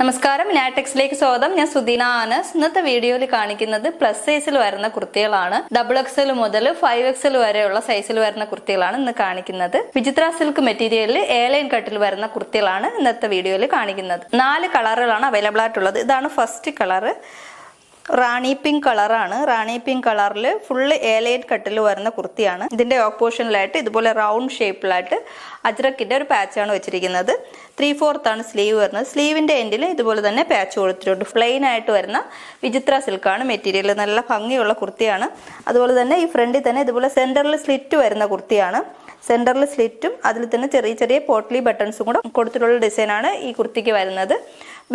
നമസ്കാരം, നാറ്റെക്സിലേക്ക് സ്വാഗതം. ഞാൻ സുദീന ആനസ്. ഇന്നത്തെ വീഡിയോയിൽ കാണിക്കുന്നത് പ്ലസ് സൈസിൽ വരുന്ന കുർത്തികളാണ്. XXL മുതൽ 5XL വരെയുള്ള സൈസിൽ വരുന്ന കുർത്തികളാണ് ഇന്ന് കാണിക്കുന്നത്. വിചിത്ര സിൽക്ക് മെറ്റീരിയലിൽ എയർലൈൻ കട്ടിൽ വരുന്ന കുർത്തികളാണ് ഇന്നത്തെ വീഡിയോയിൽ കാണിക്കുന്നത്. 4 കളറുകളാണ് അവൈലബിൾ ആയിട്ടുള്ളത്. ഇതാണ് ഫസ്റ്റ് കളർ, റാണി പിങ്ക് കളറാണ്. റാണി പിങ്ക് കളറിൽ ഫുള്ള് എയർലൈൻ കട്ടിൽ വരുന്ന കുർത്തിയാണ്. ഇതിന്റെ യോക്ക് പോർഷനിലായിട്ട് ഇതുപോലെ റൗണ്ട് ഷേപ്പിലായിട്ട് അജ്രക്കിന്റെ ഒരു പാച്ചാണ് വെച്ചിരിക്കുന്നത്. 3/4 ആണ് സ്ലീവ് വരുന്നത്. സ്ലീവിന്റെ എൻഡിൽ ഇതുപോലെ തന്നെ പാച്ച് കൊടുത്തിട്ടുണ്ട്. പ്ലെയിൻ ആയിട്ട് വരുന്ന വിചിത്ര സിൽക്കാണ് മെറ്റീരിയൽ. നല്ല ഭംഗിയുള്ള കുർത്തിയാണ്. അതുപോലെ തന്നെ ഈ ഫ്രണ്ടിൽ തന്നെ ഇതുപോലെ സെന്ററിൽ സ്ലിറ്റ് വരുന്ന കുർത്തിയാണ്. സെന്ററിൽ സ്ലിറ്റും അതിൽ തന്നെ ചെറിയ ചെറിയ പോട്ട്ലി ബട്ടൺസും കൂടെ കൊടുത്തിട്ടുള്ള ഡിസൈനാണ് ഈ കുർത്തിക്ക് വരുന്നത്.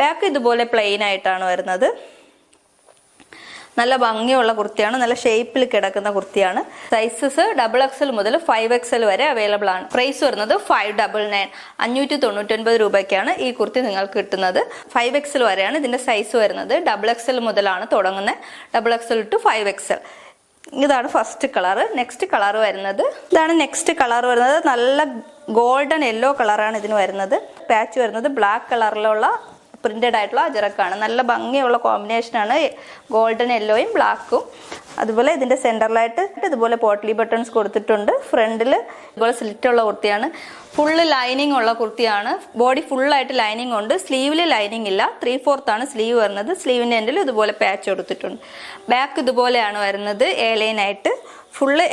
ബാക്ക് ഇതുപോലെ പ്ലെയിൻ ആയിട്ടാണ് വരുന്നത്. നല്ല ഭംഗിയുള്ള കുർത്തിയാണ്. നല്ല ഷേപ്പിൽ കിടക്കുന്ന കുർത്തിയാണ്. സൈസസ് XXL മുതൽ 5XL വരെ അവൈലബിൾ ആണ്. പ്രൈസ് വരുന്നത് 599 599 രൂപയ്ക്കാണ് ഈ കുർത്തി നിങ്ങൾക്ക് കിട്ടുന്നത്. 5XL വരെയാണ് ഇതിന്റെ സൈസ് വരുന്നത്. XXL മുതലാണ് തുടങ്ങുന്നത്. XXL to 5XL. ഇതാണ് ഫസ്റ്റ് കളർ. നെക്സ്റ്റ് കളർ വരുന്നത് നല്ല ഗോൾഡൻ യെല്ലോ കളറാണ് ഇതിന് വരുന്നത്. പാച്ച് വരുന്നത് ബ്ലാക്ക് കളറിലുള്ള പ്രിന്റഡ് ആയിട്ടുള്ള അജറക്കാണ്. നല്ല ഭംഗിയുള്ള കോമ്പിനേഷനാണ് ഗോൾഡൻ യെല്ലോയും ബ്ലാക്കും. അതുപോലെ ഇതിന്റെ സെന്ററിലായിട്ട് ഇതുപോലെ പോട്ട്ലി ബട്ടൺസ് കൊടുത്തിട്ടുണ്ട്. ഫ്രണ്ടിൽ ഇതുപോലെ സ്ലിറ്റ് ഉള്ള കുർത്തിയാണ്. ഫുള്ള് ലൈനിങ് ഉള്ള കുർത്തിയാണ്. ബോഡി ഫുള്ളായിട്ട് ലൈനിങ് ഉണ്ട്. സ്ലീവിൽ ലൈനിങ് ഇല്ല. 3/4 ആണ് സ്ലീവ് വരുന്നത്. സ്ലീവിന്റെ എൻഡിൽ ഇതുപോലെ പാച്ച് കൊടുത്തിട്ടുണ്ട്. ബാക്ക് ഇതുപോലെയാണ് വരുന്നത്. എയർലൈൻ ആയിട്ട് ഫുള്ള്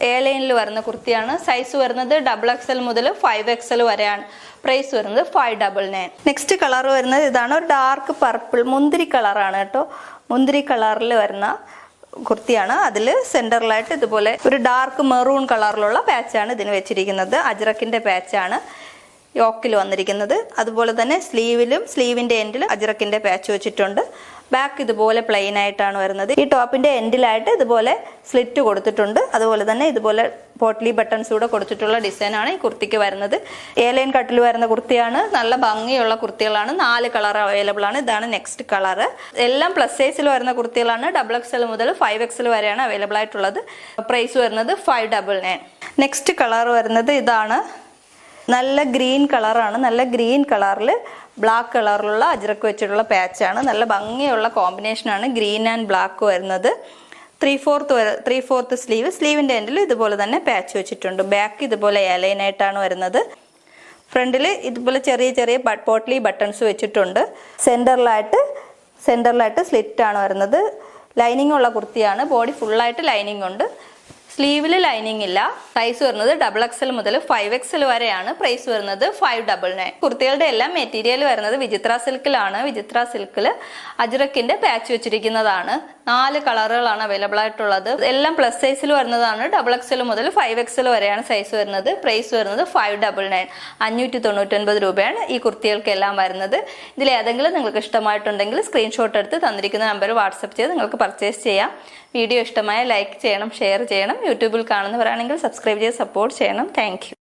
എയർലൈനിൽ വരുന്ന കുർത്തിയാണ്. സൈസ് വരുന്നത് XXL മുതൽ 5XL വരെയാണ്. പ്രൈസ് വരുന്നത് 599. നെക്സ്റ്റ് കളർ വരുന്നത് ഇതാണ്. ഒരു ഡാർക്ക് പർപ്പിൾ മുന്തിരി കളറാണ് കേട്ടോ. മുന്തിരി കളറിൽ വരുന്ന കുർത്തിയാണ്. അതിൽ സെന്ററിലായിട്ട് ഇതുപോലെ ഒരു ഡാർക്ക് മെറൂൺ കളറിലുള്ള പാച്ചാണ് ഇതിന് വെച്ചിരിക്കുന്നത്. അജ്രക്കിന്റെ പാച്ചാണ് യോക്കിൽ വന്നിരിക്കുന്നത്. അതുപോലെ തന്നെ സ്ലീവിന്റെ എൻഡിൽ അജ്രക്കിന്റെ പാച്ച് വെച്ചിട്ടുണ്ട്. ബാക്ക് ഇതുപോലെ പ്ലെയിൻ ആയിട്ടാണ് വരുന്നത്. ഈ ടോപ്പിന്റെ എൻഡിലായിട്ട് ഇതുപോലെ സ്ലിറ്റ് കൊടുത്തിട്ടുണ്ട്. അതുപോലെ തന്നെ ഇതുപോലെ പോട്ട്ലി ബട്ടൺസ് കൂടെ കൊടുത്തിട്ടുള്ള ഡിസൈനാണ് ഈ കുർത്തിക്ക് വരുന്നത്. എയർലൈൻ കട്ടിൽ വരുന്ന കുർത്തിയാണ്. നല്ല ഭംഗിയുള്ള കുർത്തികളാണ്. 4 കളർ അവൈലബിൾ ആണ്. ഇതാണ് നെക്സ്റ്റ് കളർ. എല്ലാം പ്ലസ് സൈസിൽ വരുന്ന കുർത്തികളാണ്. XXL മുതൽ 5XL വരെയാണ് അവൈലബിൾ ആയിട്ടുള്ളത്. പ്രൈസ് വരുന്നത് 599. നെക്സ്റ്റ് കളർ വരുന്നത് ഇതാണ്. നല്ല ഗ്രീൻ കളറാണ്. നല്ല ഗ്രീൻ കളറിൽ ബ്ലാക്ക് കളറിലുള്ള അജ്രക്ക് വെച്ചിട്ടുള്ള പാച്ചാണ്. നല്ല ഭംഗിയുള്ള കോമ്പിനേഷനാണ് ഗ്രീൻ ആൻഡ് ബ്ലാക്ക് വരുന്നത്. 3/4 സ്ലീവിന്റെ എൻഡിൽ ഇതുപോലെ തന്നെ പാച്ച് വെച്ചിട്ടുണ്ട്. ബാക്ക് ഇതുപോലെ എയർലൈൻ ആയിട്ടാണ് വരുന്നത്. ഫ്രണ്ടിൽ ഇതുപോലെ ചെറിയ ചെറിയ പോട്ട്ലി ബട്ടൺസ് വെച്ചിട്ടുണ്ട്. സെന്ററിലായിട്ട് സ്ലിറ്റ് ആണ് വരുന്നത്. ലൈനിങ് ഉള്ള കുർത്തിയാണ്. ബോഡി ഫുള്ളായിട്ട് ലൈനിങ് ഉണ്ട്. സ്ലീവിൽ ലൈനിങ് ഇല്ല. സൈസ് വരുന്നത് XXL മുതൽ 5XL വരെയാണ്. പ്രൈസ് വരുന്നത് 599. കുർത്തികളുടെ എല്ലാം മെറ്റീരിയൽ വരുന്നത് വിചിത്ര സിൽക്കിലാണ്. വിചിത്ര സിൽക്കിൽ അജ്രക്കിന്റെ പാച്ച് വെച്ചിരിക്കുന്നതാണ്. 4 കളറുകളാണ് അവൈലബിൾ ആയിട്ടുള്ളത്. എല്ലാം പ്ലസ് സൈസിൽ വരുന്നതാണ്. XXL മുതൽ 5XL വരെയാണ് സൈസ് വരുന്നത്. പ്രൈസ് വരുന്നത് 599 599 രൂപയാണ് ഈ കുർത്തികൾക്കെല്ലാം വരുന്നത്. ഇതിൽ ഏതെങ്കിലും നിങ്ങൾക്ക് ഇഷ്ടമായിട്ടുണ്ടെങ്കിൽ സ്ക്രീൻഷോട്ട് എടുത്ത് തന്നിരിക്കുന്ന നമ്പർ വാട്സപ്പ് ചെയ്ത് നിങ്ങൾക്ക് പർച്ചേസ് ചെയ്യാം. വീഡിയോ ഇഷ്ടമായ ലൈക്ക് ചെയ്യണം, ഷെയർ ചെയ്യണം. യൂട്യൂബിൽ കാണുന്നവരാണെങ്കിൽ സബ്സ്ക്രൈബ് ചെയ്ത് സപ്പോർട്ട് ചെയ്യണം. Thank you.